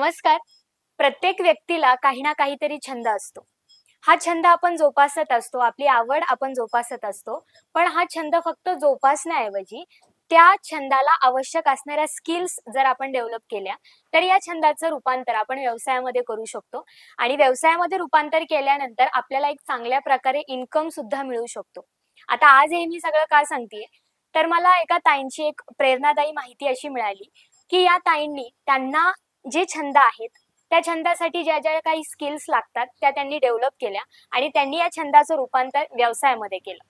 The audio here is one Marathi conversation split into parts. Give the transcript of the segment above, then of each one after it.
नमस्कार. प्रत्येक व्यक्तीला काही ना काहीतरी छंद असतो. हा छंद आपण जोपासत असतो, आपली आवड आपण जोपासत असतो. पण हा छंद फक्त जोपासण्याऐवजी त्या छंदाला आवश्यक असणाऱ्या स्किल्स जर आपण डेव्हलप केल्या, तर या छंदाचं रूपांतर आपण व्यवसायामध्ये करू शकतो आणि व्यवसायामध्ये रूपांतर केल्यानंतर आपल्याला एक चांगल्या प्रकारे इन्कम सुद्धा मिळू शकतो. आता आज हे मी सगळं का सांगतेय, तर मला एका ताईंची एक प्रेरणादायी माहिती अशी मिळाली, की या ताईंनी त्यांना जे छंद आहेत, त्या छंदासाठी ज्या काही स्किल्स लागतात, त्या त्यांनी डेव्हलप केल्या आणि त्यांनी या छंदाचं रूपांतर व्यवसायामध्ये केलं.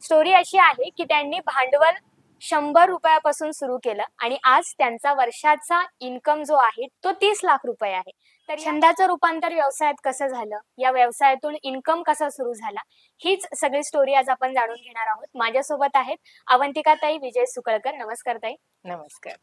स्टोरी अशी आहे, की त्यांनी भांडवल ₹100 सुरू केलं आणि आज त्यांचा वर्षाचा इन्कम जो आहे, तो ₹30 लाख आहे. तर छंदाचं रूपांतर व्यवसायात कसं झालं, या व्यवसायातून इन्कम कसा सुरू झाला, हीच सगळी स्टोरी आज आपण जाणून घेणार आहोत. माझ्यासोबत आहेत अवंतिका ताई, विजय सुकळकर. नमस्कार ताई. नमस्कार.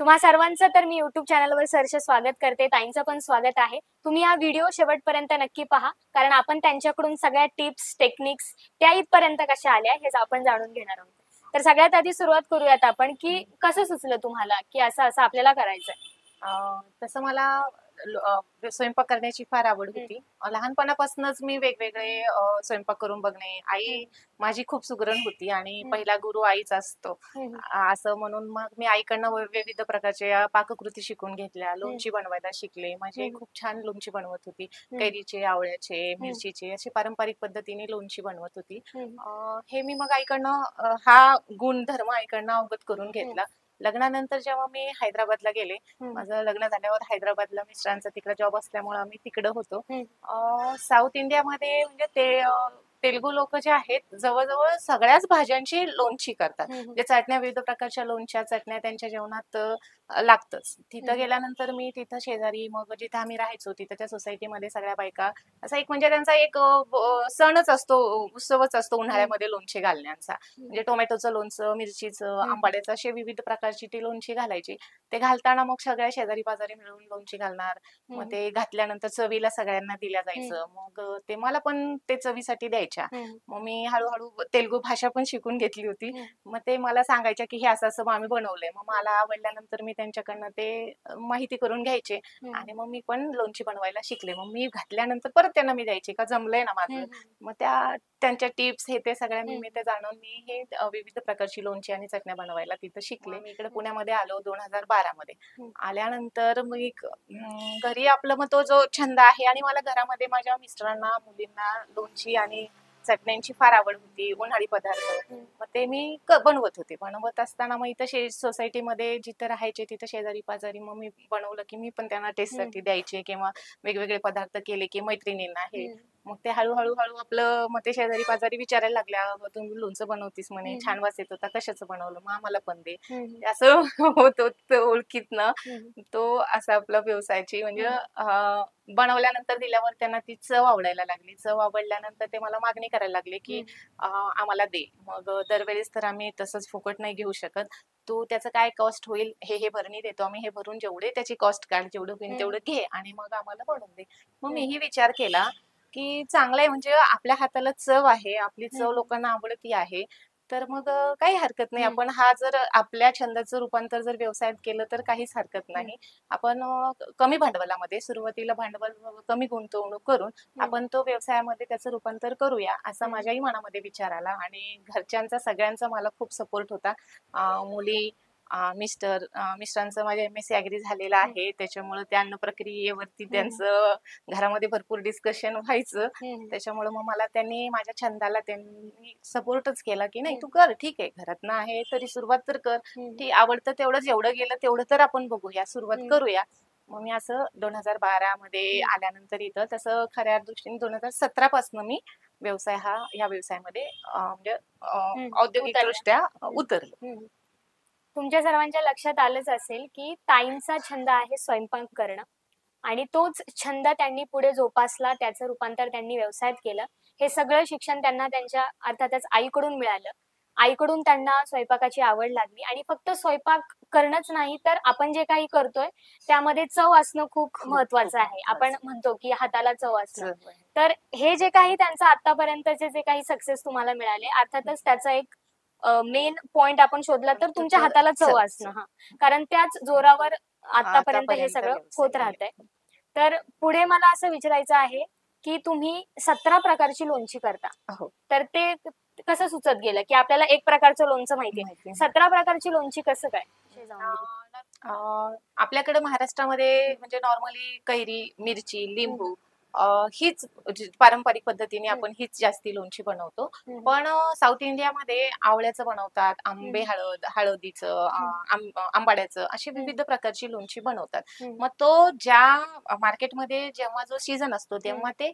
तुम्हा सर्वांचं तर मी YouTube चॅनलवर सहर्ष स्वागत करते. ताईंचं पण स्वागत आहे. तुम्ही हा व्हिडिओ शेवटपर्यंत नक्की पहा, कारण आपण त्यांच्याकडून सगळ्या टिप्स, टेक्निक्स त्या इथपर्यंत कशा आल्या हेच आपण जाणून घेणार आहोत. तर सगळ्यात आधी सुरुवात करूयात आपण, की कसं सुचलं तुम्हाला, की असं आपल्याला करायचंय? तसं मला स्वयंपाक करण्याची फार आवड होती. लहानपणापासूनच मी वेगवेगळे स्वयंपाक करून बघणे. आई माझी खूप सुगरण होती आणि पहिला गुरु आईच असतो. असं म्हणून मग मी आईकडनं विविध प्रकारच्या पाककृती शिकून घेतल्या. लोणची बनवायला शिकले. माझी आई खूप छान लोणची बनवत होती. कैरीचे, आवळ्याचे, मिरचीचे अशी पारंपरिक पद्धतीने लोणची बनवत होती. हे मी मग आईकडनं हा गुणधर्म आईकडनं अवगत करून घेतला. लग्नानंतर जेव्हा मी हैदराबादला गेले, माझं लग्न झाल्यावर हैदराबादला मिस्टरांचा तिकडे जॉब असल्यामुळे आम्ही तिकडे होतो. साऊथ इंडियामध्ये म्हणजे तेलुगू लोक जे आहेत जवळजवळ सगळ्याच भाज्यांची लोणची करतात. म्हणजे चटण्या, विविध प्रकारच्या लोणच्या, चटण्या त्यांच्या जेवणात लागतच. तिथं गेल्यानंतर मी तिथं शेजारी मग जिथं आम्ही राहायचो तिथं त्या सोसायटीमध्ये सगळ्या बायका असा एक म्हणजे त्यांचा एक सणच असतो, उत्सवच असतो उन्हाळ्यामध्ये लोणचे घालण्याचा. म्हणजे टोमॅटोचं लोणचं, मिरचीचं, आंबाड्याचं असे विविध प्रकारची ती लोणची घालायची. ते घालताना मग सगळ्या शेजारी पाजारी मिळून लोणची घालणार. मग ते घातल्यानंतर चवीला सगळ्यांना दिल्या जायचं. मग ते मला पण ते चवीसाठी द्यायच्या. मग मी हळूहळू तेलुगू भाषा पण शिकून घेतली होती. मग ते मला सांगायच्या की हे असं असं आम्ही बनवलंय. मग मला आवडल्यानंतर मी त्यांच्याकडनं ते माहिती करून घ्यायचे आणि मग मी पण लोणची बनवायला शिकले. मग मी घातल्यानंतर परत त्यांना मी द्यायचे का जमलंय ना माझं. मग त्यांच्या टिप्स हे ते सगळ्या मी ते जाणून मी हे विविध प्रकारची लोणची आणि चटण्या बनवायला तिथं शिकले. मी इकडे पुण्यामध्ये आलो 2012 मध्ये. आल्यानंतर मी घरी आपलं मग तो जो छंद आहे आणि मला घरामध्ये माझ्या मिस्टरांना, मुलींना लोणची आणि चटण्यांची फार आवड होती, उन्हाळी पदार्थ. मग ते मी बनवत होते. बनवत असताना मग इथं सोसायटीमध्ये जिथं राहायचे तिथं शेजारी पाजारी मग मी बनवलं की मी पण त्यांना टेस्टसाठी द्यायचे किंवा वेगवेगळे पदार्थ केले की मैत्रिणींना हे. मग ते हळूहळू आपलं मग ते शेजारी पाजारी विचारायला लागल्या, तुम्ही लोणचं बनवतीस म्हणे, छान वास येत होता, कशाचं बनवलं, मग आम्हाला पण दे. असं होत होतं ओळखीतनं. तो असा आपला व्यवसायाची म्हणजे बनवल्यानंतर दिल्यावर त्यांना ती चव आवडायला लागली. चव आवडल्यानंतर ते मला मागणी करायला लागले की आम्हाला दे. मग दरवेळेस तर आम्ही तसंच फुकट नाही घेऊ शकत. तू त्याचं काय कॉस्ट होईल हे भरणी देतो आम्ही, हे भरून जेवढे त्याची कॉस्ट काढ, जेवढं होईल तेवढं घे आणि मग आम्हाला बनवून दे. मग मीही विचार केला की चांगलं आहे, म्हणजे आपल्या हाताला चव आहे, आपली चव लोकांना आवडती आहे, तर मग काही हरकत नाही. आपण हा जर आपल्या छंदाचं रूपांतर जर व्यवसायात केलं तर काहीच हरकत नाही. आपण कमी भांडवलामध्ये सुरुवातीला भांडवल कमी गुंतवणूक करून आपण तो व्यवसायामध्ये त्याचं रूपांतर करूया असा माझ्याही मनामध्ये विचार आला आणि घरच्यांचा सगळ्यांचा मला खूप सपोर्ट होता. मुली, मिस्टरांचं माझ्या MSc ऍग्री झालेलं आहे, त्याच्यामुळे त्या अन्न प्रक्रियेवरती त्यांचं घरामध्ये भरपूर डिस्कशन व्हायचं. त्याच्यामुळे मग मला त्यांनी माझ्या छंदाला त्यांनी सपोर्टच केला की नाही तू कर, ठीक आहे, घरातनं आहे तरी सुरुवात तर कर, ठीक आवडतं तेवढं, जेवढं गेलं तेवढं तर आपण बघूया, सुरुवात करूया. मग मी असं 2012 मध्ये आल्यानंतर इथं तसं खऱ्या दृष्टीने 2017 पासून मी या व्यवसायामध्ये म्हणजे औद्योगिकदृष्ट्या उतरले. तुमच्या सर्वांच्या लक्षात आलंच असेल, की ताईंचा छंद आहे स्वयंपाक करणं आणि तोच छंद त्यांनी पुढे जोपासला, त्याचं रूपांतर त्यांनी व्यवसायात केलं. हे सगळं शिक्षण त्यांना त्यांच्या अर्थातच आईकडून मिळालं. आईकडून त्यांना स्वयंपाकाची आवड लागली आणि फक्त स्वयंपाक करणंच नाही, तर आपण जे काही करतोय त्यामध्ये चव असणं खूप महत्वाचं आहे. आपण म्हणतो, की हाताला चव असणं. तर हे जे काही त्यांचं आतापर्यंतचे जे काही सक्सेस तुम्हाला मिळाले, अर्थातच त्याचा एक मेन पॉइंट आपण शोधला तर तुमच्या हाताला चव असणं. कारण त्याच जोरावर आतापर्यंत हे सगळं व्यवसाय होत आहे. राहतंय. तर पुढे मला असं विचारायचं आहे, की तुम्ही 17 प्रकारची लोणची करता. हो, तर ते कसं सुचत गेलं, की आपल्याला एक प्रकारचं लोणचं माहितीये. माहिती आहे. 17 प्रकारची लोणची कसं काय? विषय जाणून घेऊ. आपल्याकडे महाराष्ट्रामध्ये म्हणजे नॉर्मली कैरी, मिरची, लिंबू हीच पारंपरिक पद्धतीने आपण हीच जास्ती लोणची बनवतो. हम्म. पण साऊथ इंडियामध्ये आवळ्याचं बनवतात, आंबे हळदीचं, आंबाड्याचं अशी हम्म. विविध प्रकारची लोणची बनवतात. हम्म. मग तो ज्या मार्केटमध्ये जेव्हा जो सीझन असतो तेव्हा ते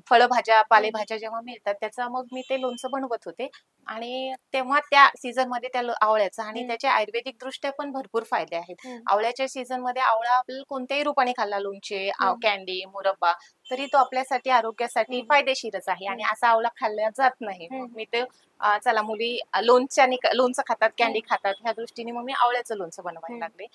फळभाज्या, पालेभाज्या जेव्हा मिळतात त्याचा मग मी ते लोणचं बनवत होते. आणि तेव्हा त्या सीझनमध्ये त्या आवळ्याचं आणि हम्म. त्याचे आयुर्वेदिक दृष्ट्या पण भरपूर फायदे आहेत. हम्म. आवळ्याच्या सीझनमध्ये आवळा आपल्याला कोणत्याही रूपाने खाल्ला, लोणचे, हम्म. कॅन्डी, मुरब्बा, तरी तो आपल्यासाठी आरोग्यासाठी हम्म. फायदेशीरच आहे आणि हम्म. असा आवळा खाल्ला जात नाही. मग हम्म. मी ते चला मुली लोणचं खातात, कॅन्डी खातात, ह्या दृष्टीने मग मी आवळ्याचं लोणचं बनवायला लागले.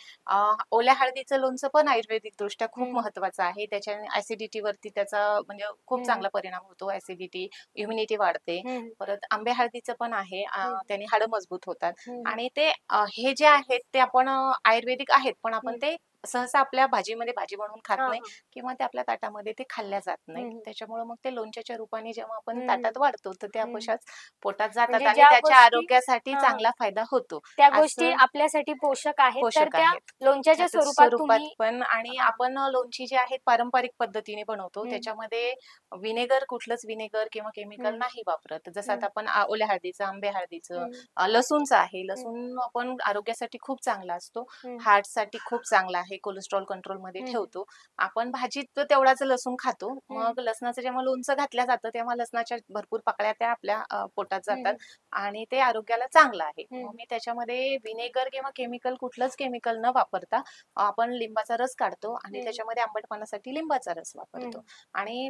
ओल्या हळदीचं लोणचं पण आयुर्वेदिक दृष्ट्या खूप हम्म. महत्वाचं आहे. त्याच्याने ऍसिडिटी वरती त्याचा म्हणजे खूप हम्म. चांगला परिणाम होतो. ऍसिडिटी, इम्युनिटी वाढते. हम्म. परत आंबे हळदीचं पण आहे. हम्म. त्याने हाडं मजबूत होतात. हम्म. आणि ते हे जे आहेत ते आपण आयुर्वेदिक आहेत, पण आपण हम्म. ते सहसा आपल्या भाजीमध्ये भाजी बनवून खात हा, नाही हा. किंवा ते आपल्या ताटामध्ये ते खाल्ल्या जात नाहीत. हम्म. त्याच्यामुळे मग ते लोणच्याच्या रूपाने जेव्हा आपण हम्म. ताटात वाढतो तर ते हम्म. आपोशाच पोटात जातात म्हणजे आणि ज्या त्याच्या गोष्टी आरोग्यासाठी हा, हा. चांगला फायदा होतो. त्या गोष्टी असं आपल्यासाठी पोषक आहेत, तर पोषक त्या आहेत. लोणच्याच्या त्याच्या स्वरूपात स्वरूपात तुम्ही पण आणि हा. आपण लोणची जी आहेत पारंपरिक पद्धतीने बनवतो. हम्म. त्याच्यामध्ये विनेगर, कुठलंच विनेगर किंवा केमिकल हम्म. नाही वापरत. जसं हम्म. आता आपण ओल्या हळदीचं, आंबे हळदीचं, हम्म. लसूणचं आहे. हम्म. लसूण आपण आरोग्यासाठी खूप चांगला असतो. हम्म. हार्टसाठी खूप चांगला आहे. कोलेस्ट्रॉल कंट्रोलमध्ये हम्म. ठेवतो. आपण भाजीत तर तेवढाच लसूण खातो. हम्म. मग लसणाचं जेव्हा लोणचं घातलं जातं तेव्हा लसणाच्या भरपूर पाकळ्या त्या आपल्या पोटात जातात हम्म. आणि ते आरोग्याला चांगलं आहे. मग हम्म. मी त्याच्यामध्ये विनेगर किंवा केमिकल, कुठलंच केमिकल न वापरता आपण लिंबाचा रस काढतो आणि हम्म. त्याच्यामध्ये आंबटपणासाठी लिंबाचा रस वापरतो. हम्म. आणि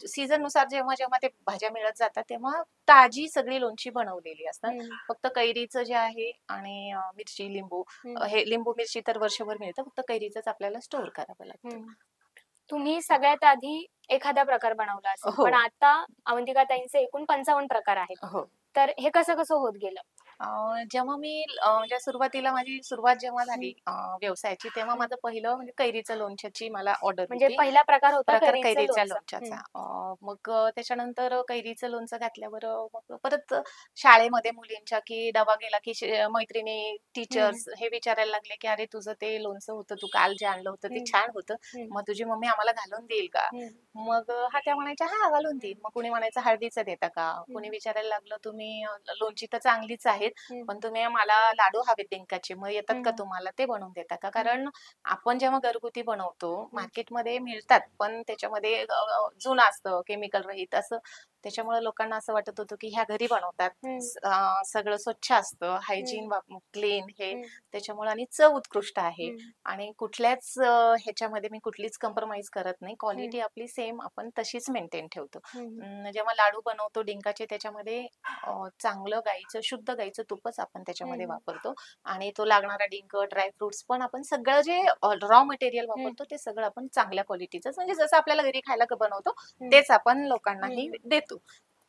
सीझन नुसार जेव्हा जेव्हा ते भाज्या मिळत जातात तेव्हा ताजी सगळी लोणची बनवलेली असतात. हम्म. फक्त कैरीचं जे आहे आणि मिरची, लिंबू, हम्म. हे लिंबू मिरची तर वर्षभर मिळतं. फक्त कैरीचंच आपल्याला स्टोअर करावं लागतं. हम्म. तुम्ही सगळ्यात आधी एखादा प्रकार बनवला असेल, हो, पण आता अवंतिका ताईंचे एकूण 55 प्रकार आहेत. हो. तर हे कसं कसं होत गेलं? जेव्हा मी म्हणजे सुरुवातीला माझी सुरुवात जेव्हा झाली हम्म. व्यवसायाची, तेव्हा हम्म. माझं पहिलं म्हणजे कैरीचं लोणच्याची मला ऑर्डर म्हणजे होती. पहिला प्रकार होता प्रकार कैरीचं कैरीच्या लोणचं. लोणच्याचा. हम्म. मग त्याच्यानंतर कैरीचं लोणचं घातल्यावर मग परत शाळेमध्ये मुलींच्या की डबा गेला की मैत्रिणी, हम्म. टीचर्स हे विचारायला लागले की "अरे तुझं ते लोणचं होतं, तू काल जे आणलं होतं ते हम्म. छान होतं. हम्म. मग तुझी मम्मी आम्हाला घालून देईल का?" हम्म. मग हा त्या म्हणायच्या, "हां, घालून देईल." मग कुणी म्हणायचं, "हळदीचं देता का?" कुणी हम्म. विचारायला लागलं, "तुम्ही लोणची तर चांगलीच आहेत, हम्म. पण तुम्ही मला लाडू हवेत डिंकाचे, मग येतात का हम्म. तुम्हाला? ते बनवून देता का?" हम्म. कारण आपण जेव्हा घरगुती बनवतो, हम्म. मार्केटमध्ये मिळतात, पण त्याच्यामध्ये जुनं असतं, केमिकल रहित असं. त्याच्यामुळे लोकांना असं वाटत होतं, की ह्या घरी बनवतात. हम्म. सगळं स्वच्छ असतं, हम्म. हायजीन, क्लीन हे. हम्म. त्याच्यामुळे आणि चव उत्कृष्ट आहे. हम्म. आणि कुठल्याच ह्याच्यामध्ये मी कुठलीच कॉम्प्रोमाईज करत नाही. हम्म. क्वालिटी आपली सेम आपण तशीच मेंटेन ठेवतो. हम्म. जेव्हा लाडू बनवतो डिंकाचे, त्याच्यामध्ये चांगलं गाईचं, शुद्ध गाईचं तुपच आपण त्याच्यामध्ये हम्म. वापरतो. आणि तो लागणारा डिंक, ड्राय फ्रुट्स पण आपण सगळं जे रॉ मटेरियल हम्म. वापरतो ते सगळं आपण चांगल्या क्वालिटीचंच, म्हणजे जसं आपल्याला घरी खायला बनवतो हम्म. तेच आपण लोकांनाही हम्म. देतो.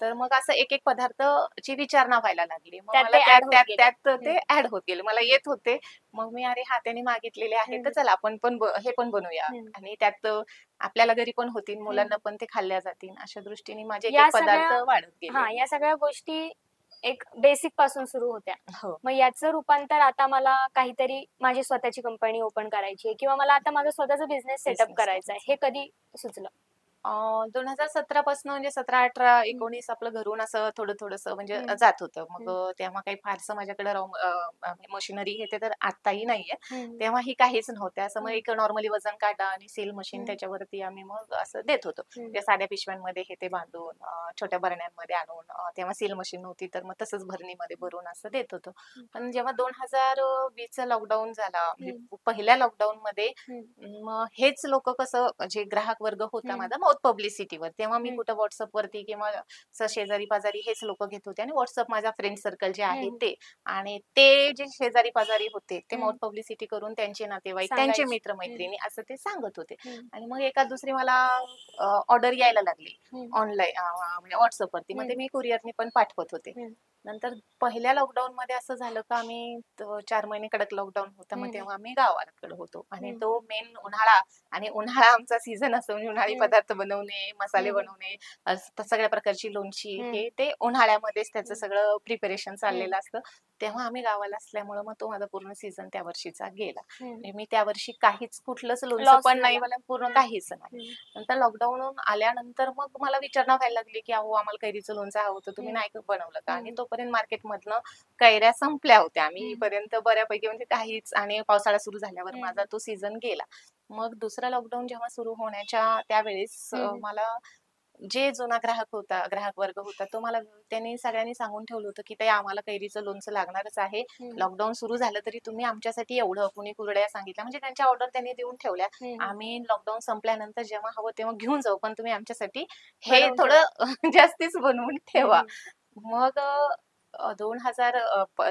तर मग असं एक पदार्थची विचारणा व्हायला लागली. मग त्यात मला ते त्यात ऍड होत त्यात गेले. त्यात हम्म. ते ऍड होत गेले. मला येत होते. मग मी अरे हां, त्याने मागितलेले आहे, तर हम्म. चला आपण पण हे पण बनवूया हम्म. आणि त्यात आपल्याला घरी पण होतील, मुलांना हम्म. पण ते खाल्ल्या जातील. अशा दृष्टीने माझे एक या पदार्थ सगळ्या वाढत गेले. या सगळ्या गोष्टी एक बेसिक पासून सुरू होत्या. हो. मग याचं रूपांतर आता मला काहीतरी माझी स्वतःची कंपनी ओपन करायची आहे किंवा मला आता माझा स्वतःचा बिझनेस सेटअप बिझनेस करायचा आहे. करायचा. हे कधी सुचलं? 2017 पासून म्हणजे 17, 18, हम्म. 19 आपलं घरून असं थोडं-थोडंसं म्हणजे हम्म. जात होतं. मग हम्म. तेव्हा काही फारसं माझ्याकडे मशिनरी हे ते तर आत्ताही नाहीये. हम्म. तेव्हाही काहीच नव्हत्या. असं मग हम्म. एक नॉर्मली वजन काटा आणि सील मशीन, हम्म. त्याच्यावरती आम्ही मग असं देत होतो. हम्म. त्या साध्या पिशव्यांमध्ये हे ते बांधून, छोट्या भरण्यांमध्ये आणून, तेव्हा सील मशीन नव्हती तर मग तसंच भरणीमध्ये भरून असं देत होतो. पण जेव्हा 2020चा लॉकडाऊन झाला, म्हणजे हम्म. पहिल्या लॉकडाऊनमध्ये हम्म. मग हेच लोकं कसं जे ग्राहक वर्ग होता हम्म. माझा माउथ पब्लिसिटीवर. तेव्हा मी हं. कुठं WhatsAppवरती किंवा शेजारी पाजारी हेच लोक घेत होते आणि WhatsApp माझा फ्रेंड सर्कल जे आहे हं. ते. आणि ते जे शेजारी पाजारी होते ते हं. माउथ पब्लिसिटी करून त्यांचे नातेवाईक, त्यांचे सांगायची. हं. मित्रमैत्रिणी असं ते सांगत होते. हं. आणि मग एका दुसरी मला ऑर्डर यायला लागली हं. ऑनलाईन, म्हणजे WhatsAppवरती. मग ते हं. मी कुरिअरने पण पाठवत होते. हं. नंतर पहिल्या लॉकडाऊन मध्ये असं झालं का आम्ही 4 महिने कडक लॉकडाऊन होतं. मग हं. तेव्हा आम्ही गावाकडे होतो आणि हं. तो मेन उन्हाळा, आणि उन्हाळा आमचा सीझन असतो म्हणजे उन्हाळी हं. पदार्थ बनवणे, मसाले हं. बनवणे, सगळ्या प्रकारची लोणची हं. हे ते उन्हाळ्यामध्येच त्याचं हं. सगळं प्रिपरेशन हं. चाललेलं असतं. तेव्हा आम्ही गावाला असल्यामुळं मग तो माझा पूर्ण सीझन त्या वर्षीचा गेला. हं. म्हणजे मी त्या वर्षी काहीच कुठलंच लोणचं लॉस पण नाही, झाला. मला पूर्ण हं. काहीच नाही. हं. नंतर लॉकडाऊन आल्यानंतर मग मला विचारणा व्हायला लागली, की "अहो, आम्हाला कैरीचं लोणचं हवं होतं, तुम्ही हं. नाही का बनवलं का?" आणि हं. तोपर्यंत मार्केटमधनं कैऱ्या संपल्या होत्या. आम्ही हं. येईपर्यंत बऱ्यापैकी म्हणजे काहीच, आणि पावसाळा सुरू झाल्यावर हं. माझा तो सीझन गेला. मग दुसरा लॉकडाऊन जेव्हा सुरू होण्याच्या त्यावेळेस हं. मला जे जुना ग्राहक वर्ग होता तो मला त्यांनी सगळ्यांनी सांगून ठेवलं होतं, की "ताई, आम्हाला कैरीचं लोणचं लागणारच आहे. हं. लॉकडाऊन सुरू झालं तरी तुम्ही आमच्यासाठी एवढं." कुणी कुरड्या सांगितल्या, म्हणजे त्यांच्या ऑर्डर त्यांनी देऊन ठेवल्या. हं. आम्ही लॉकडाऊन संपल्यानंतर जेव्हा हवं तेव्हा घेऊन जाऊ, पण तुम्ही आमच्यासाठी हे बनवून ठेवा. थोडं जास्तीच बनवून हं. ठेवा. हं. मग 2000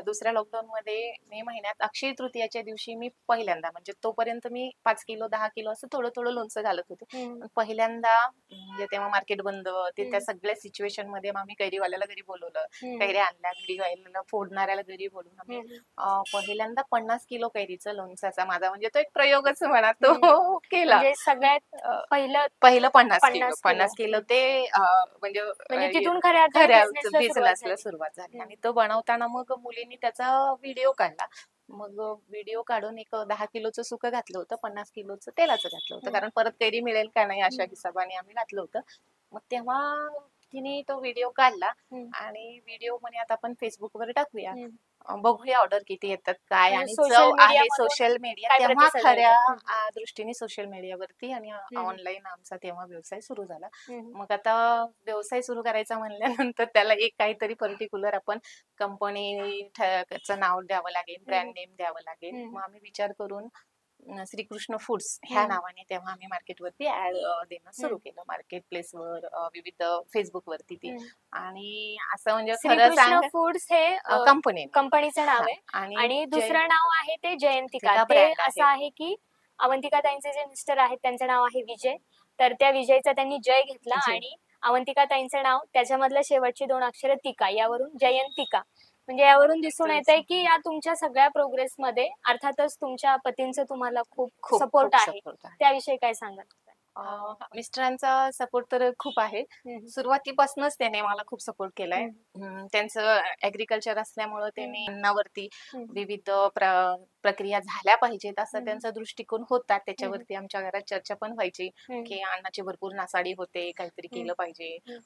दुसऱ्या लॉकडाऊनमध्ये मे महिन्यात अक्षय तृतीयाच्या दिवशी मी पहिल्यांदा, म्हणजे तोपर्यंत मी 5 किलो 10 किलो असं थोडं लोणचं घालत होते. हं. पण पहिल्यांदा म्हणजे तेव्हा मार्केट बंद, त्या हं. सगळ्या सिच्युएशन मध्ये मग आम्ही कैरीवाल्याला घरी बोलवलं, हं. कैऱ्या आणल्या घरी, वाल्याला फोडणाऱ्याला घरी बोलवून आम्ही हं. पहिल्यांदा 50 किलो कैरीचं लोणचाचा माझा म्हणजे तो एक प्रयोगच म्हणा तो हं. केला. म्हणजे सगळ्यात अ, पहिलं पहिलं 50 किलो 50 किलो. 50 किलो हं. ते म्हणजे म्हणजे तिथून खऱ्या अर्थाने खऱ्या बिझनेसला सुरुवात बिझनेसला झाली. सुरुवात झाली. हं. आणि तो बनवताना मग मुलींनी त्याचा व्हिडिओ काढला. मग व्हिडिओ काढून एक 10 किलोचं सुकं घातलं होतं, 50 किलोचं तेलाचं घातलं होतं. हं. कारण परत कैरी मिळेल का नाही अशा हं. हिशोबाने आम्ही घातलं होतं. मग तेव्हा तिने तो व्हिडिओ काढला हं. आणि व्हिडिओ म्हणे आता आपण Facebookवर टाकूया. हं. बघूया ऑर्डर किती येतात, काय म्हणजे आणि सोशल चव आहे मीडियामधून सोशल मीडिया. काय तेव्हा प्रतिसाद खऱ्या मिळतो? हं. दृष्टीने सोशल मीडियावरती आणि हं. ऑनलाईन आमचा तेव्हा व्यवसाय सुरू झाला. हं. मग आता व्यवसाय सुरू करायचा म्हणल्यानंतर त्याला एक काहीतरी पर्टिक्युलर आपण कंपनी चं नाव द्यावं लागेल, ब्रँड हं. नेम द्यावं लागेल. हं. मग आम्ही विचार करून श्रीकृष्ण फूड्स ह्या हं. नावाने तेव्हा आम्ही मार्केटवरती ऍड देणं सुरू हं. केलं. मार्केट प्लेसवर, विविध फेसबुकवरती ती. हं. आणि असं म्हणजे खरं श्रीकृष्ण सांग, फूड्स हे कंपनीने. कंपनीचं नाव हां. आहे. आणि आणि जे दुसरं नाव आहे ते जयंतिका. तिका ते ब्रँड असं आहे. आहे की अवंतिका ताईंचे जे मिस्टर आहेत त्यांचं नाव आहे विजय. तर त्या विजयचा त्यांनी जय घेतला जे आणि अवंतिका ताईंचं नाव त्याच्यामधल्या शेवटची 2 अक्षरं तिका यावरून जयंतिका. म्हणजे यावरून दिसून येतंय की या तुमच्या सगळ्या प्रोग्रेसमध्ये अर्थातच तुमच्या पतींचं तुम्हाला खूप खूप सपोर्ट खूप आहे. सपोर्ट आहे. त्याविषयी काय सांगाल? मिस्टरांचा सपोर्ट तर खूप आहे. हं. सुरुवातीपासूनच त्याने मला खूप सपोर्ट केलाय. हं. त्यांचं ॲग्रिकल्चर असल्यामुळं हं. त्यांनी अन्नावरती हं. विविध प्रक्रिया झाल्या पाहिजेत असा हं. त्यांचा दृष्टिकोन होता. हं. त्याच्यावरती आमच्या घरात चर्चा पण व्हायची, हं. की अन्नाची भरपूर नासाडी होते, काहीतरी हं. केलं पाहिजे. हं.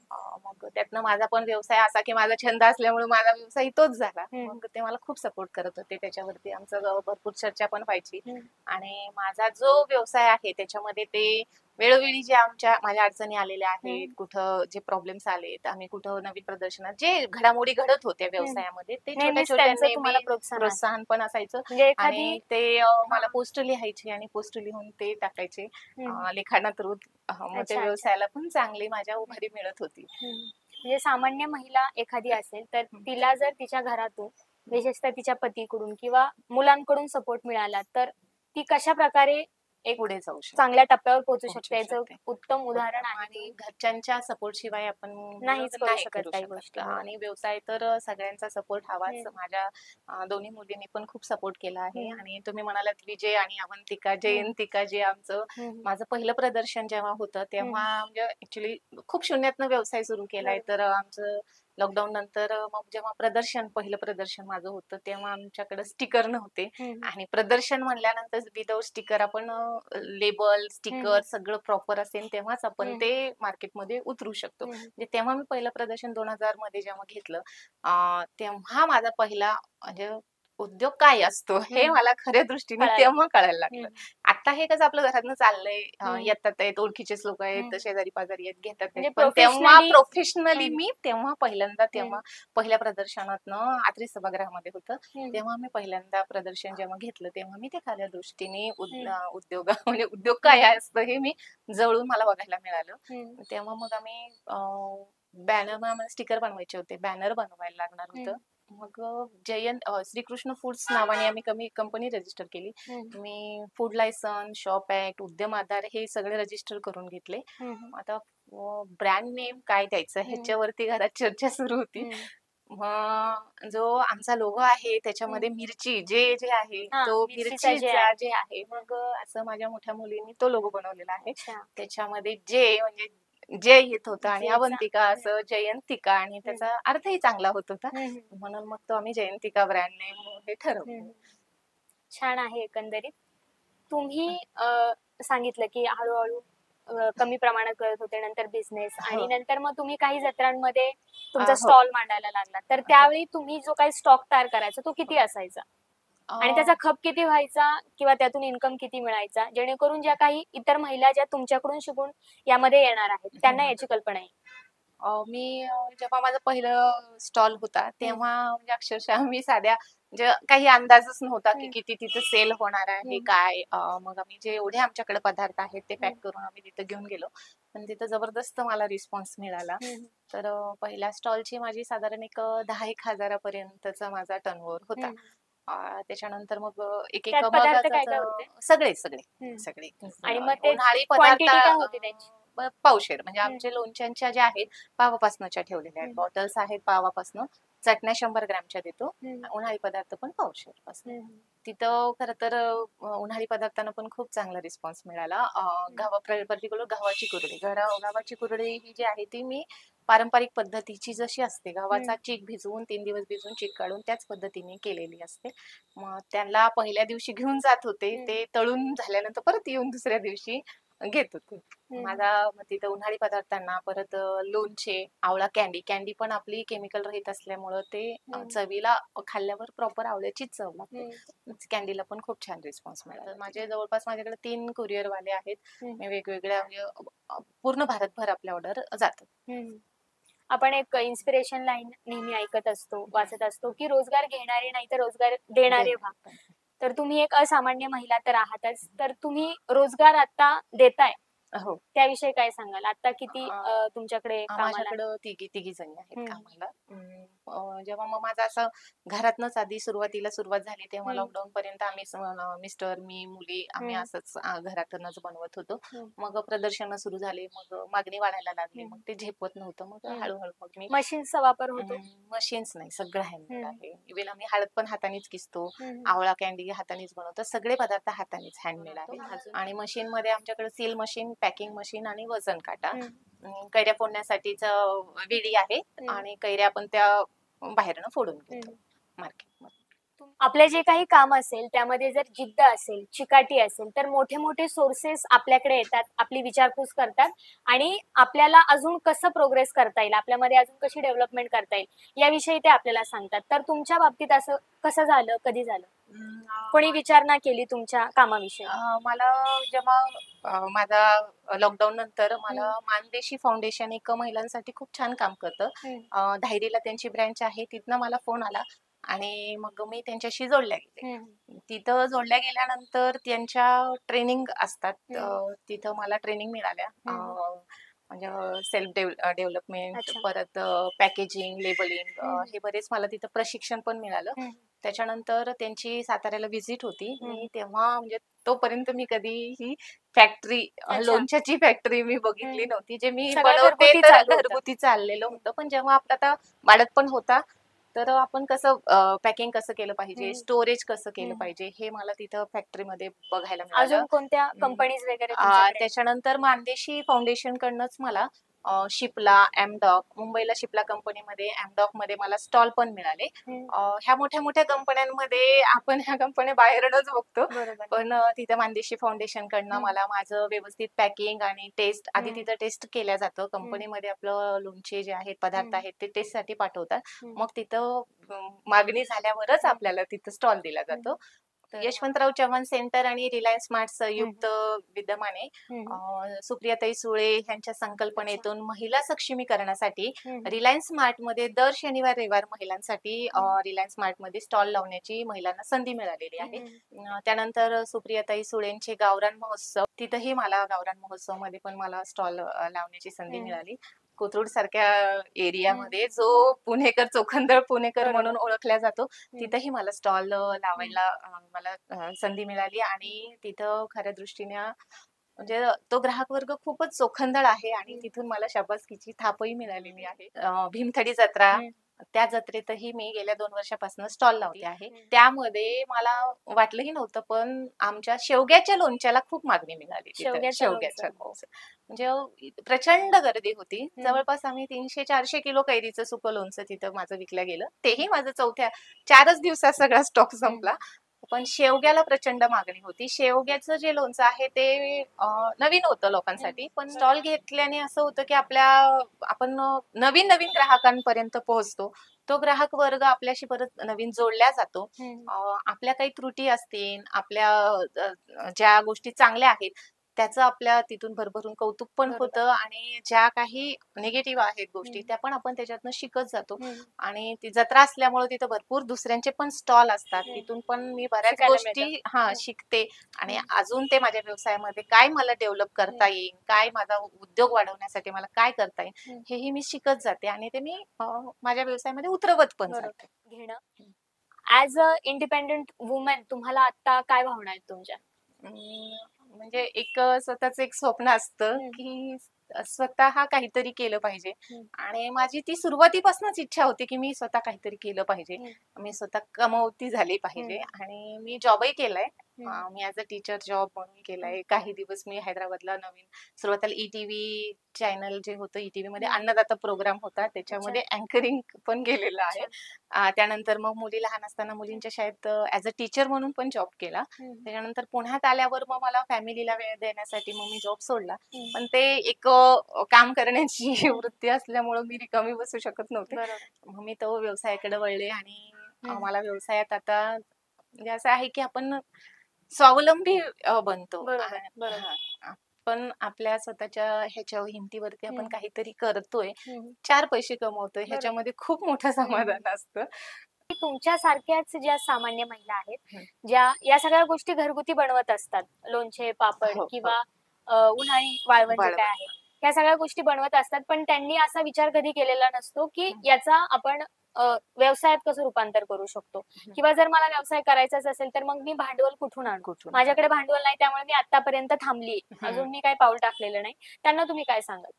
मग त्यातनं माझा पण व्यवसाय असा, की माझा छंद असल्यामुळे माझा व्यवसाय तोच झाला. हं. मग ते मला खूप सपोर्ट करत होते. त्याच्यावरती आमचं भरपूर चर्चा पण व्हायची. हं. आणि माझा जो व्यवसाय आहे त्याच्यामध्ये ते वेळोवेळी जे माझ्या अडचणी आलेल्या आहेत, हं. कुठं जे प्रॉब्लेम्स आलेत, आम्ही कुठं नवीन प्रदर्शनात जे घडामोडी घडत होत्या हं. व्यवसायामध्ये ते छोट्या नेहमीच छोट्या त्यांचं तुम्हाला नेहमी प्रोत्साहन आहे. प्रोत्साहन पण असायचं. म्हणजे एखादी आणि ते मला हां. पोस्ट लिहायची आणि पोस्ट लिहून ते टाकायचे हं. लिखाणा थ्रू. मग ते अच्छा, अच्छा. व्यवसायाला पण चांगली माझ्या हं. उभारी मिळत होती. हं. म्हणजे सामान्य महिला एखादी असेल, तर हं. तिला जर तिच्या घरातून, विशेषतः तिच्या पतीकडून किंवा मुलांकडून सपोर्ट मिळाला, तर ती कशाप्रकारे एक पुढे जाऊ शकते, चांगल्या टप्प्यावर पोहोचू शकते, पोहोचू याचं शकते. उत्तम उदाहरण उत्तम. आहे आणि तुम्ही. घरच्यांच्या सपोर्ट शिवाय आपण नाहीच करू नाही शकत करू काही शकत. गोष्टी. बरोबर. आणि व्यवसाय तर सगळ्यांचा सपोर्ट हवाच. हं. माझ्या दोन्ही मुलींनी पण खूप सपोर्ट केला आहे. हं. आणि तुम्ही म्हणालात विजय आणि अवंतिका, हं. जयंतिका जे आमचं हं. माझं पहिलं प्रदर्शन जेव्हा होतं तेव्हा हं. म्हणजे ऍक्च्युली खूप शून्यातनं व्यवसाय सुरू केलाय. बरोबर. तर आमचं लॉकडाऊन नंतर मग जेव्हा पहिलं प्रदर्शन माझं होतं तेव्हा आमच्याकडे स्टिकर नव्हते. हं. आणि प्रदर्शन म्हणल्यानंतर विदाऊट स्टिकर आपण लेबल, हं. स्टिकर सगळं प्रॉपर असेल तेव्हाच आपण हं. ते मार्केटमध्ये उतरू शकतो. हं. म्हणजे तेव्हा मी पहिलं प्रदर्शन 2000 मध्ये जेव्हा घेतलं, तेव्हा माझा पहिला म्हणजे उद्योग काय असतो हे हम्म. मला खऱ्या दृष्टीने कळालं. तेव्हा कळायला लागलं. हम्म. आता हे कसं आपलं घरातनं चाललंय, हम्म. येतात आहेत, ओळखीचेच लोक आहेत, हम्म. शेजारी पाजारी आहेत, घेतात आहेत. म्हणजे पण तेव्हा प्रोफेशनली. प्रोफेशनली मी तेव्हा पहिल्यांदा तेव्हा पहिल्या प्रदर्शनातनं आत्री सभागृहामध्ये होतं. तेव्हा मी पहिल्यांदा प्रदर्शन जेव्हा घेतलं तेव्हा मी ते खऱ्या दृष्टीने उद्योग म्हणजे उद्योग काय असतं हे मी जवळून मला बघायला मिळालं. तेव्हा मग आम्ही बॅनर, मला स्टिकर बनवायचे होते, बॅनर बनवायला लागणार होतं. मग जयंत श्रीकृष्ण फूड्स नावाने आम्ही कंपनी रजिस्टर केली. मी फूड लायसन, शॉप ऍक्ट, उद्यम आधार हे सगळे रजिस्टर करून घेतले. आता ब्रँड नेम काय द्यायचं ह्याच्यावरती घरात चर्चा सुरू होती. मग जो आमचा लोगो आहे त्याच्यामध्ये मिरची जे जे आहे तो मिरचीचा जे आहे, मग असं माझ्या मोठ्या मुलींनी तो लोगो बनवलेला आहे. त्याच्यामध्ये जे म्हणजे जय येत होतं आणि अवंतिका असं जयंतिका, आणि त्याचा अर्थही चांगला होत होता. म्हणून मग तो आम्ही जयंतिका ब्रँड नेम हे ठरवलं. छान आहे. एकंदरीत तुम्ही सांगितलं की हळूहळू कमी प्रमाणात करत होते, नंतर बिझनेस, आणि नंतर मग तुम्ही काही जत्रांमध्ये तुमचा स्टॉल मांडायला लागला. तर त्यावेळी तुम्ही जो काही स्टॉक तयार करायचा तो किती असायचा आणि त्याचा खप किती व्हायचा किंवा त्यातून इन्कम किती मिळायचा, जेणेकरून ज्या काही इतर महिला ज्या तुमच्याकडून शिकून यामध्ये येणार आहेत त्यांना याची कल्पना येईल. मी जेव्हा माझं पहिलं स्टॉल होता तेव्हा म्हणजे अक्षरशः मी साध्या म्हणजे काही अंदाजच नव्हता की किती तिथं सेल होणार आहे काय. मग आम्ही जे एवढे आमच्याकडे पदार्थ आहेत ते पॅक करून आम्ही तिथं घेऊन गेलो, पण तिथं जबरदस्त मला रिस्पॉन्स मिळाला. तर पहिल्या स्टॉलची माझी साधारण एक 10-1 हजारापर्यंतचा माझा टर्नओव्हर होता. त्याच्यानंतर मग एक एक पदार्थ काय काय होते? सगळे सगळे सगळे आणि मग ते उन्हाळी क्वांटिटी पदार्थ काय होती त्यांची? पावशेर म्हणजे आमचे लोणच्यांच्या ज्या आहेत पावापासनच्या ठेवलेल्या आहेत, बॉटल्स आहेत पावापासनं, चटण्या 100 ग्रॅमच्या देतो, उन्हाळी पदार्थ पण पावशेर पासून. तिथं खरं तर उन्हाळी पदार्थांना पण खूप चांगला रिस्पॉन्स मिळाला. पर्टिक्युलर गव्हाची कुरडई, गव्हाची कुरडई ही जी आहे ती मी पारंपरिक पद्धतीची जशी असते, गव्हाचा चीक भिजवून 3 दिवस भिजवून चीक काढून त्याच पद्धतीने केलेली असते. मग त्यांना पहिल्या दिवशी घेऊन जात होते, ते तळून झाल्यानंतर परत येऊन दुसऱ्या दिवशी घेत होते. माझा तिथं उन्हाळी पदार्थांना परत लोणचे, आवळा कॅन्डी पण आपली केमिकल रहित असल्यामुळं ते चवीला खाल्ल्यावर प्रॉपर आवळ्याची चव लागते. कॅन्डीला पण खूप छान रिस्पॉन्स मिळाला. माझे जवळपास माझ्याकडे 3 कुरिअर वाले आहेत. मी वेगवेगळ्या म्हणजे पूर्ण भारतभर आपल्या ऑर्डर जातात. आपण एक इन्स्पिरेशन लाईन नेहमी ऐकत असतो, वाचत असतो की रोजगार घेणारे नाही तर रोजगार देणारे व्हा. तर तुम्ही एक असामान्य महिला तर आहातच, तर तुम्ही रोजगार आता देताय, त्याविषयी काय सांगाल? आता किती तुमच्याकडे माझ्याकडे तिघी जणी आहेत कामाला. जेव्हा मग माझं असं घरातनच आधी सुरुवात झाली तेव्हा लॉकडाऊन पर्यंत आम्ही मिस्टर, मी, मुली आम्ही असंच घरातूनच बनवत होतो. मग प्रदर्शन सुरू झाले, मग मागणी वाढायला लागली, मग ते झेपत नव्हतं. मग हळूहळू मग मी मशीन्सचा वापर होतो? मशीन्स नाही, सगळं हँडमेड आहे. इव्हन आम्ही हळद पण हातानेच किसतो, आवळा कॅन्डी हातानेच बनवतो, सगळे पदार्थ हातानेच हँडमेड आहे. आणि मशीन मध्ये आमच्याकडे सील मशीन, पॅकिंग मशीन आणि वजन काटा, कैऱ्या फोडण्यासाठीच विडी आहे, आणि कैऱ्या आपण त्या बाहेरनं फोडून घेतो मार्केटमध्ये. आपले जे काही काम असेल त्यामध्ये जर जिद्द असेल, चिकाटी असेल, तर मोठे मोठे सोर्सेस आपल्याकडे येतात, आपली विचारपूस करतात आणि आपल्याला अजून कसं प्रोग्रेस करता येईल, आपल्यामध्ये अजून कशी डेव्हलपमेंट करता येईल याविषयी ते आपल्याला सांगतात. तर तुमच्या बाबतीत असं कसं झालं, कधी झालं, कोणी विचारणा केली तुमच्या कामाविषयी? मला जेव्हा माझा लॉकडाऊन नंतर मला मानदेशी फाउंडेशन एक महिलांसाठी खूप छान काम करतं, धायरीला त्यांची ब्रँच आहे, तिथनं मला फोन आला आणि मग मी त्यांच्याशी जोडल्या गेले. तिथं जोडल्या गेल्यानंतर त्यांच्या ट्रेनिंग असतात, तिथं मला ट्रेनिंग मिळाल्या, म्हणजे सेल्फ डेव्हलपमेंट, परत पॅकेजिंग, लेबलिंग, हे बरेच मला तिथं प्रशिक्षण पण मिळालं. त्याच्यानंतर त्यांची साताऱ्याला व्हिजिट होती, मी तेव्हा म्हणजे तोपर्यंत मी कधीही फॅक्टरी, लोणच्याची फॅक्टरी मी बघितली नव्हती. जे मी बनवते तर घरगुती चाललेलं होतं, पण जेव्हा आपला आता वाढत पण होता तर आपण कसं पॅकिंग कसं केलं पाहिजे, स्टोरेज कसं केलं पाहिजे हे मला तिथं फॅक्टरीमध्ये बघायला मिळालं. अजून कोणत्या कंपनीज वगैरे? त्याच्यानंतर मानदेशी फाउंडेशन कडनंच मला शिप्ला, एमडॉक, मुंबईला शिप्ला कंपनीमध्ये, एमडॉक मध्ये मला स्टॉल पण मिळाले. ह्या मोठ्या मोठ्या कंपन्यांमध्ये आपण ह्या कंपन्या बाहेरूनच बघतो, बरोबर. पण तिथे मानदेशी फाउंडेशन कडनं मला माझं व्यवस्थित पॅकिंग आणि टेस्ट, आधी तिथं टेस्ट केल्या जातं. कंपनीमध्ये आपलं लोणचे जे आहेत, पदार्थ आहेत ते टेस्ट साठी पाठवतात. मग तिथं मागणी झाल्यावरच आपल्याला तिथं स्टॉल दिला जातो. यशवंतराव चव्हाण सेंटर आणि रिलायन्स स्मार्ट संयुक्त विद्यमाने सुप्रियाताई सुळे यांच्या संकल्पनेतून महिला सक्षमीकरणासाठी रिलायन्स स्मार्ट मध्ये दर शनिवार रविवार महिलांसाठी रिलायन्स स्मार्ट मध्ये स्टॉल लावण्याची महिलांना संधी मिळालेली आहे. त्यानंतर सुप्रियाताई सुळेंचे गावरान महोत्सव, तिथंही मला गावरान महोत्सव मध्ये पण मला स्टॉल लावण्याची संधी मिळाली. कोथरूड सारख्या एरियामध्ये जो पुणेकर, चोखंदळ पुणेकर म्हणून ओळखला जातो, तिथंही मला स्टॉल लावायला मला संधी मिळाली. आणि तिथं खऱ्या दृष्टीने म्हणजे तो ग्राहक वर्ग खूपच चोखंदळ आहे आणि तिथून मला शाबासकीची थापही मिळालेली आहे. भीमथडी जत्रा, त्या जत्रेतही मी गेल्या 2 वर्षापासून स्टॉल लावली आहे. त्यामध्ये मला वाटलंही नव्हतं, पण आमच्या शेवग्याच्या लोणच्याला खूप मागणी मिळाली तिथं. शेवग्याच्या लोणचं म्हणजे प्रचंड गर्दी होती. जवळपास आम्ही 300-400 किलो कैरीचं सुकं लोणचं तिथं माझं विकलं गेलं. तेही माझं 4च दिवसात सगळा स्टॉक संपला. पण शेवग्याला प्रचंड मागणी होती. शेवग्याचं जे लोणचं आहे ते नवीन होतं लोकांसाठी, पण स्टॉल घेतल्याने असं होतं की आपण नवीन नवीन ग्राहकांपर्यंत पोहोचतो. तो ग्राहक वर्ग आपल्याशी परत नवीन जोडला जातो. आपल्या काही त्रुटी असतील, आपल्या ज्या गोष्टी चांगल्या आहेत त्याचं आपल्या तिथून भरभरून कौतुक पण होतं, आणि ज्या काही निगेटिव्ह आहेत गोष्टी त्या पण आपण त्याच्यातनं शिकत जातो. आणि ती जत्रा असल्यामुळे तिथं भरपूर दुसऱ्यांचे पण स्टॉल असतात, तिथून पण मी बऱ्याच गोष्टी शिकते. आणि अजून ते माझ्या व्यवसायामध्ये काय मला डेव्हलप करता येईल, काय माझा उद्योग वाढवण्यासाठी मला काय करता येईल, हेही मी शिकत जाते आणि ते मी माझ्या व्यवसायामध्ये उतरवत पण जाते. घेणं ऍज अ इंडिपेंडेंट वुमन तुम्हाला आता काय भावना आहेत तुमच्या? म्हणजे एक स्वतःच एक स्वप्न असतं की स्वतः काहीतरी केलं पाहिजे, आणि माझी ती सुरुवातीपासूनच इच्छा होती की मी स्वतः काहीतरी केलं पाहिजे, मी स्वतः कमवती झाली पाहिजे. आणि मी जॉबही केलाय. मी ऍज अ टीचर जॉब म्हणून केलाय. काही दिवस मी हैदराबादला नवीन सुरुवातीला ईटीव्ही चॅनल जे होतं, ईटीव्ही मध्ये अन्नदाता प्रोग्राम होता, त्याच्यामध्ये अँकरिंग पण केलेलं आहे. त्यानंतर मग मुली लहान असताना मुलींच्या शाळेत ऍज अ टीचर म्हणून पण जॉब केला. त्याच्यानंतर पुण्यात आल्यावर मग मला फॅमिलीला वेळ देण्यासाठी मग मी जॉब सोडला. पण ते एक काम करण्याची वृत्ती असल्यामुळं मी रिकामी बसू शकत नव्हते. मग मी तो व्यवसायाकडे वळले, आणि मला व्यवसायात आता म्हणजे असं आहे की आपण स्वावलंबी बनतो. पण आपल्या स्वतःच्या ह्याच्या हिमतीवरती आपण काहीतरी करतोय, 4 पैसे कमवतोय, ह्याच्यामध्ये खूप मोठं समाधान असतं. तुमच्या सारख्याच ज्या सामान्य महिला आहेत, ज्या या सगळ्या गोष्टी घरगुती बनवत असतात, लोणचे, पापड किंवा उन्हाळी वाळवण जे काय आहे, या सगळ्या गोष्टी बनवत असतात, पण त्यांनी असा विचार कधी केलेला नसतो की याचा आपण व्यवसायात कसं रूपांतर करू शकतो, किंवा जर मला व्यवसाय करायचाच असेल तर मग मी भांडवल कुठून आणू? माझ्याकडे भांडवल नाही, त्यामुळे मी आतापर्यंत थांबली, अजून मी काही पाऊल टाकलेलं नाही. त्यांना तुम्ही काय सांगाल?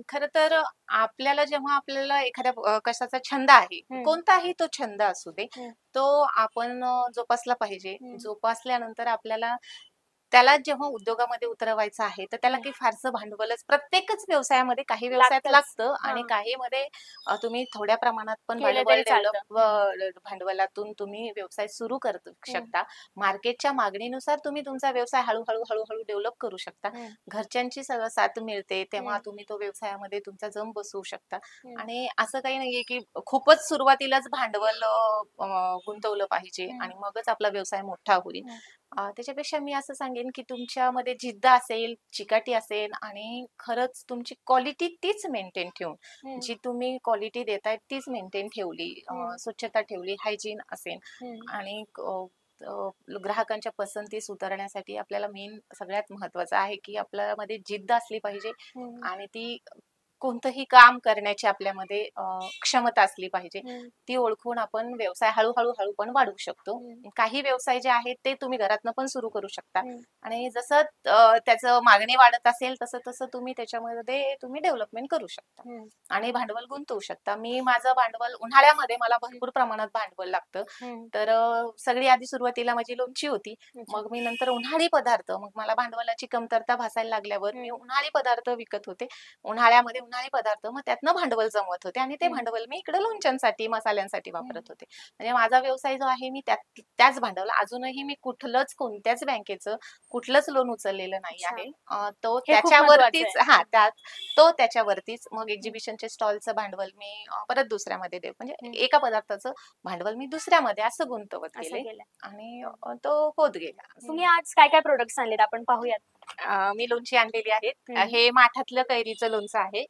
खरं तर जेव्हा आपल्याला एखाद्या कशाचा छंद आहे, कोणताही तो छंद असू दे, तो आपण जोपासला पाहिजे. जोपासल्यानंतर आपल्याला त्याला जेव्हा उद्योगामध्ये उतरवायचं आहे, तर त्याला काही फारसं भांडवलच प्रत्येकच व्यवसायामध्ये, काही व्यवसायात लागतं आणि काही मध्ये तुम्ही थोड्या प्रमाणात पण भांडवलातून तुम्ही व्यवसाय सुरू करू शकता. मार्केटच्या मागणीनुसार तुम्ही तुमचा व्यवसाय हळूहळू हळूहळू डेव्हलप करू शकता. घरच्यांची सगळं साथ मिळते तेव्हा तुम्ही तो व्यवसायामध्ये तुमचा जम बसवू शकता. आणि असं काही नाहीये की खूपच सुरुवातीलाच भांडवल गुंतवलं पाहिजे आणि मगच आपला व्यवसाय मोठा होईल. त्याच्यापेक्षा मी असं सांगेन की तुमच्यामध्ये जिद्द असेल, चिकाटी असेल, आणि खरंच तुमची क्वालिटी तीच मेंटेन ठेवून, जी तुम्ही क्वालिटी देताय तीच मेंटेन ठेवली, स्वच्छता ठेवली, हायजीन असेल, आणि ग्राहकांच्या पसंती सुधारण्यासाठी आपल्याला मेन सगळ्यात महत्वाचं आहे की आपल्यामध्ये जिद्द असली पाहिजे, आणि ती कोणतंही काम करण्याची आपल्यामध्ये क्षमता असली पाहिजे. हम्म. ती ओळखून आपण व्यवसाय हळू पण वाढवू शकतो. हम्म. काही व्यवसाय जे आहेत ते तुम्ही घरातनं पण सुरू करू शकता हम्म. आणि जसं त्याचं मागणी वाढत असेल तसं तसं तुम्ही त्याच्यामध्ये तुम्ही डेव्हलपमेंट करू शकता हम्म. आणि भांडवल गुंतवू शकता. मी माझं भांडवल उन्हाळ्यामध्ये मला भरपूर प्रमाणात भांडवल लागतं. हम्म. तर सगळी आधी सुरुवातीला माझी लोणची होती. अच्छा. मग मी नंतर उन्हाळी पदार्थ, मग मला भांडवलाची कमतरता भासायला लागल्यावर मी उन्हाळी पदार्थ विकत होते. उन्हाळ्यामध्ये उन्हाळी पदार्थ, मग त्यातनं भांडवल जमवत होते आणि ते भांडवल मी इकडे लोणच्यांसाठी, मसाल्यांसाठी वापरत होते. म्हणजे माझा व्यवसाय जो आहे मी त्याच भांडवल, अजूनही मी कोणत्याच बँकेचं कुठलंच लोन उचललेलं नाही अच्छा. आहे. तो हे खूप महत्वाचं त्याच्यावरतीच आहे. त्याच्यावरतीच मग एक्झिबिशनचे स्टॉलचं भांडवल मी परत दुसऱ्यामध्ये म्हणजे एका पदार्थाचं भांडवल मी दुसऱ्यामध्ये असं गुंतवत असं गेले केलं. आणि तो होत गेला. तुम्ही आज काय काय प्रोडक्ट्स आणलेत आपण पाहूयात. मी लोणची आणलेली आहेत. हम्म. हे माठातलं कैरीचं लोणचं आहे,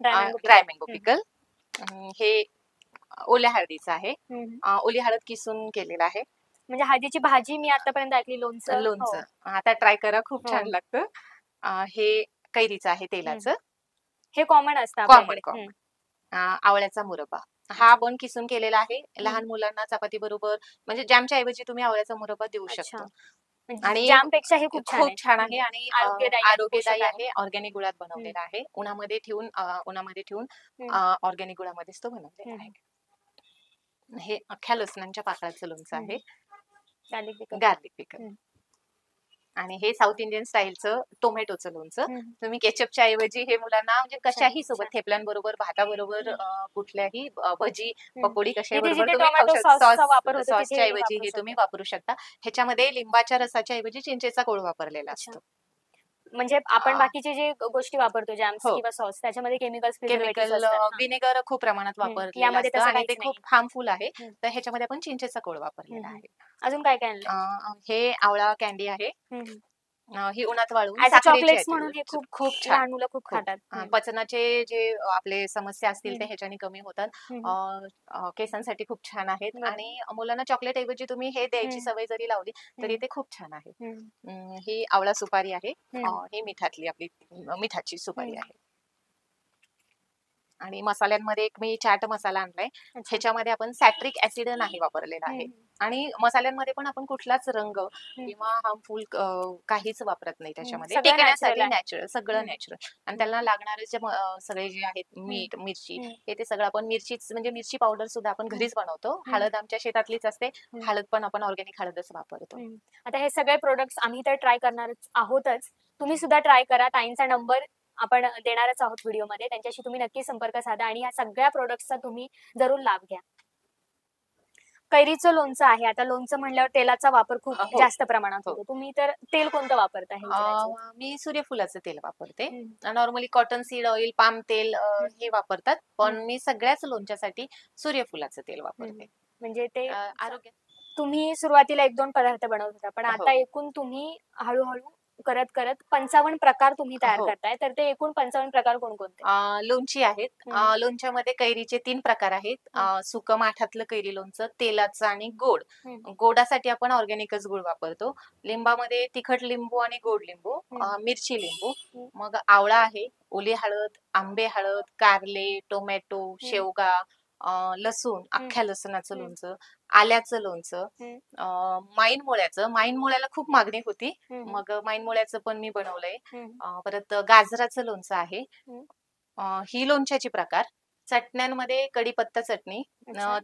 ड्राय ड्राय मँगो हम्म. पिकल. हे ओल्या हळदीचं आहे, हम्म. ओली हळद किसून केलेलं आहे म्हणजे हळदीची भाजी मी आतापर्यंत ऐकली, लोणचं लोणचं. आता ट्राय करा, खूप हो. छान लागतं. हे कैरीचं आहे तेलाचं, हे कॉमन असतं कॉमन आपल्याकडे. आवळ्याचा मुरब्बा हा पण किसून केलेला आहे. लहान मुलांना चपाती बरोबर म्हणजे जॅमच्या ऐवजी तुम्ही आवळ्याचा मुरब्बा देऊ अच्छा. शकता म्हणजे आणि जामपेक्षा हे खूप खूप छान आहे आणि आरोग्यदायी आरोग्यदायी पोषक आहे. ऑर्गॅनिक गुळात बनवलेला आहे. उन्हामध्ये ठेवून ऑर्गॅनिक गुळामध्येच तो बनवलेला आहे. हे अख्ख्या लसणांच्या पाकळाचं लोणचं आहे, गार्लिक पिकल. आणि हे साऊथ इंडियन स्टाईलचं टोमॅटोचं लोणचं. तुम्ही केचपच्या ऐवजी हे मुलांना म्हणजे कशाही सोबत, थेपल्यांबरोबर, भाताबरोबर, कुठल्याही भजी, पकोडी कशाही बरोबर तुम्ही खाऊ शकता. सॉसच्या ऐवजी हे तुम्ही वापरू शकता. ह्याच्यामध्ये लिंबाच्या रसाच्या ऐवजी चिंचेचा कोळ वापरलेला असतो. म्हणजे आपण बाकीचे जे गोष्टी वापरतो, जॅम्स हो. किंवा सॉस, त्याच्यामध्ये केमिकल विनेगर खूप प्रमाणात वापरलेलं असतं आणि ते खूप हार्मफुल आहे. तर ह्याच्यामध्ये आपण चिंचेचा कोळ वापरलेला आहे. अजून काय काय आणलं? हे आवळा कॅन्डी आहे. ही उन्हात वाळवून चॉकलेट्स म्हणून हे खूप छान, लहान मुलं खूप खातात. पचनाचे जे आपले समस्या असतील ते ह्याच्याने कमी होतात. केसांसाठी खूप छान आहेत आणि मुलांना चॉकलेट ऐवजी तुम्ही हे द्यायची सवय जरी लावली तरी ते खूप छान आहे. ही आवळा सुपारी आहे. ही मिठाची सुपारी आहे. आणि मसाल्यांमध्ये एक मी चाट मसाला आणलाय. ह्याच्यामध्ये आपण सॅट्रिक ऍसिड नाही वापरलेला आहे आणि मसाल्यांमध्ये पण आपण कुठलाच रंग किंवा हार्मफुल काहीच वापरत नाही त्याच्यामध्ये. टिकण्यासाठी नॅचरल, सगळं नॅचरल. आणि त्याला लागणारे जे सगळे जे आहेत, मीठ, मिरची, हे ते सगळं आपण म्हणजे मिरची पावडर सुद्धा आपण घरीच बनवतो. हळद आमच्या शेतातलीच असते. हळद पण आपण ऑर्गॅनिक हळदच वापरतो. आता हे सगळे प्रोडक्ट्स आम्ही तर ट्राय करणार आहोतच, तुम्ही सुद्धा ट्राय करा. ताईंचा नंबर आपण देणारच आहोत व्हिडिओमध्ये, त्यांच्याशी तुम्ही नक्की संपर्क साधा आणि या सगळ्या प्रोडक्ट्सचा तुम्ही जरूर लाभ घ्या. कैरीचं लोणचं आहे. आता लोणचं म्हणल्यावर तेलाचा वापर खूप जास्त प्रमाणात होतो. तुम्ही तर तेल कोणतं वापरता? मी सूर्यफुलाचं तेल वापरते. Normally cotton seed oil, palm तेल हे वापरतात, पण मी सगळ्याच लोणच्यासाठी सूर्यफुलाचं तेल वापरते. म्हणजे ते आरोग्य. तुम्ही सुरुवातीला 1-2 पदार्थ बनवत होता, पण आता एकूण तुम्ही हळूहळू करत 55 प्रकार तुम्ही तयार करताय. तर ते एकूण 55 प्रकार कोणकोणते? लोणची आहेत. लोणच्यामध्ये कैरीचे 3 प्रकार आहेत. सुकं माठातलं कैरी लोणचं, तेलाचं आणि गोड. गोडासाठी आपण ऑर्गॅनिकच गुळ वापरतो. लिंबामध्ये तिखट लिंबू आणि गोड लिंबू, मिरची लिंबू, मग आवळा आहे, ओली हळद, आंबे हळद, कारले, टोमॅटो, शेवगा, लसूण, अख्ख्या लसणाचं लोणचं, आल्याचं लोणचं, माईन मुळ्याला खूप मागणी होती, मग माईन मुळ्याचं पण मी बनवलंय. परत गाजराचं लोणचं आहे. ही लोणच्याची प्रकार. चटण्यांमध्ये कढीपत्ता चटणी,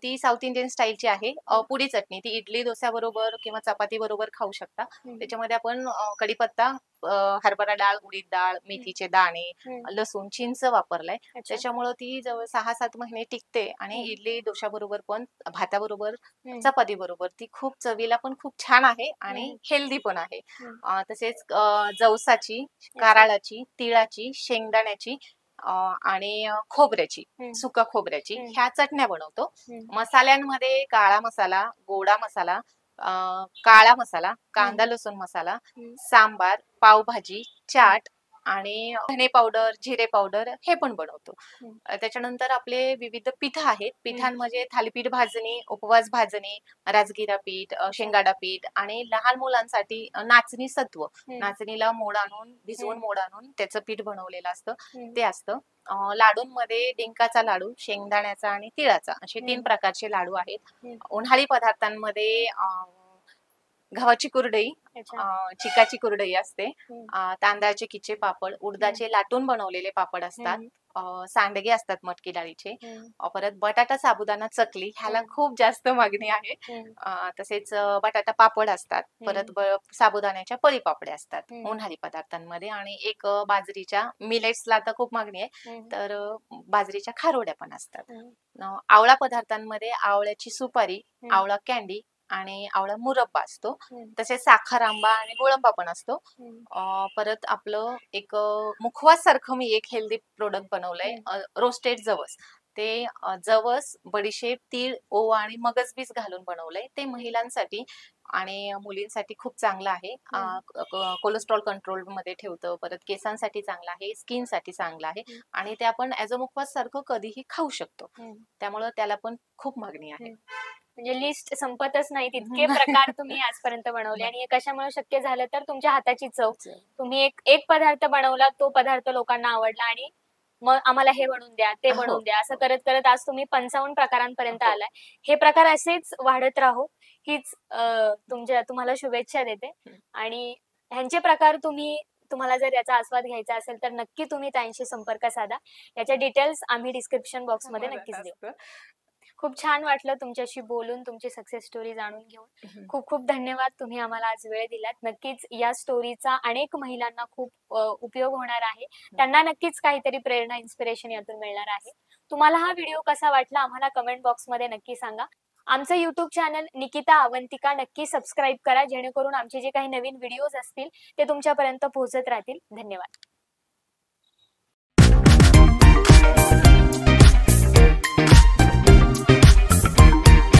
ती साऊथ इंडियन स्टाईलची आहे. पुडी चटणी, ती इडली डोसा बरोबर किंवा चपाती बरोबर खाऊ शकता. त्याच्यामध्ये आपण कढीपत्ता, हरभरा डाळ, उडीद डाळ, मेथीचे दाणे, लसूण, चिंच वापरलाय. त्याच्यामुळे ती जवळ 6-7 महिने टिकते आणि इडली डोसा बरोबर पण, भाताबरोबर, चपाती बरोबर ती खूप चवीला पण खूप छान आहे आणि हेल्दी पण आहे. तसेच जवसाची, कारळाची, तिळाची, शेंगदाण्याची आणि खोबऱ्याची, सुका खोबऱ्याची ह्या चटण्या बनवतो. मसाल्यांमध्ये काळा मसाला, गोडा मसाला, काळा मसाला, कांदा लसूण मसाला, सांबार, पावभाजी, चाट, आणि धने पावडर, जिरे पावडर हे पण बनवतो. हं. त्याच्यानंतर आपले विविध पीठ आहेत. पिठांमध्ये थालीपीठ भाजणी, उपवास भाजणी, राजगिरा पीठ, शेंगाडा पीठ आणि लहान मुलांसाठी नाचणी सत्व. नाचणीला मोड आणून भिजवून मोड आणून त्याचं पीठ बनवलेलं असतं, ते असतं. लाडूंमध्ये डिंकाचा लाडू, शेंगदाण्याचा आणि तिळाचा असे 3 प्रकारचे लाडू आहेत. उन्हाळी पदार्थांमध्ये गव्हाची कुरडई, चिकाची कुरडई असते, तांदळाचे किच्चे पापड, उडदाचे लाटून बनवलेले पापड असतात, सांडगे असतात मटकी डाळीचे, परत बटाटा साबुदाणा चकली ह्याला खूप जास्त मागणी आहे. तसेच बटाटा पापड असतात, परत साबुदाण्याच्या पळी पापड्या असतात उन्हाळी पदार्थांमध्ये. आणि एक बाजरीच्या मिलेट्सला तर खूप मागणी आहे, तर बाजरीच्या खारोड्या पण असतात. आवळा पदार्थांमध्ये आवळ्याची सुपारी, आवळा कॅन्डी आणि आवळा मुरब्बा असतो. तसेच साखर आंबा आणि गुळंबा पण असतो. परत आपलं एक मुखवास सारखं मी एक हेल्दी प्रोडक्ट बनवलंय, रोस्टेड जवस. ते जवस, बडीशेप, तीळ, ओवा आणि मगज बीज घालून बनवलंय. ते महिलांसाठी आणि मुलींसाठी खूप चांगलं आहे. कोलेस्ट्रॉल कंट्रोल मध्ये ठेवतं, परत केसांसाठी चांगलं आहे, स्किन साठी चांगलं आहे आणि ते आपण ऍज अ मुखवास सारखं कधीही खाऊ शकतो. त्यामुळे त्याला पण खूप मागणी आहे. म्हणजे लिस्ट संपतच नाही, तितके प्रकार तुम्ही आजपर्यंत बनवले. आणि हे कशामुळे शक्य झालं तर तुमच्या हाताची चव. तुम्ही एक पदार्थ बनवला, तो पदार्थ लोकांना आवडला आणि मग आम्हाला हे बनवून द्या, ते बनवून द्या, असं करत करत आज तुम्ही 55 प्रकारांपर्यंत आलाय. हे प्रकार असेच वाढत राहो हीच तुम्हाला शुभेच्छा देते. आणि ह्यांचे प्रकार तुम्हाला जर याचा आस्वाद घ्यायचा असेल तर नक्की तुम्ही त्यांशी संपर्क साधा. याच्या डिटेल्स आम्ही डिस्क्रिप्शन बॉक्स मध्ये नक्कीच देऊ. खूप छान वाटलं तुमच्याशी बोलून, तुमची सक्सेस स्टोरी जाणून घेऊन. खूप खूप धन्यवाद, तुम्ही आम्हाला आज वेळ दिलात. नक्कीच या स्टोरीचा अनेक महिलांना खूप उपयोग होणार आहे. त्यांना नक्कीच काहीतरी प्रेरणा, इन्स्पिरेशन यातून मिळणार आहे. तुम्हाला हा व्हिडिओ कसा वाटला आम्हाला कमेंट बॉक्स मध्ये नक्की सांगा. आमचं YouTube चॅनल निकिता अवंतिका नक्की सबस्क्राईब करा, जेणेकरून आमचे जे काही नवीन व्हिडिओज असतील ते तुमच्यापर्यंत पोहोचत राहतील. धन्यवाद.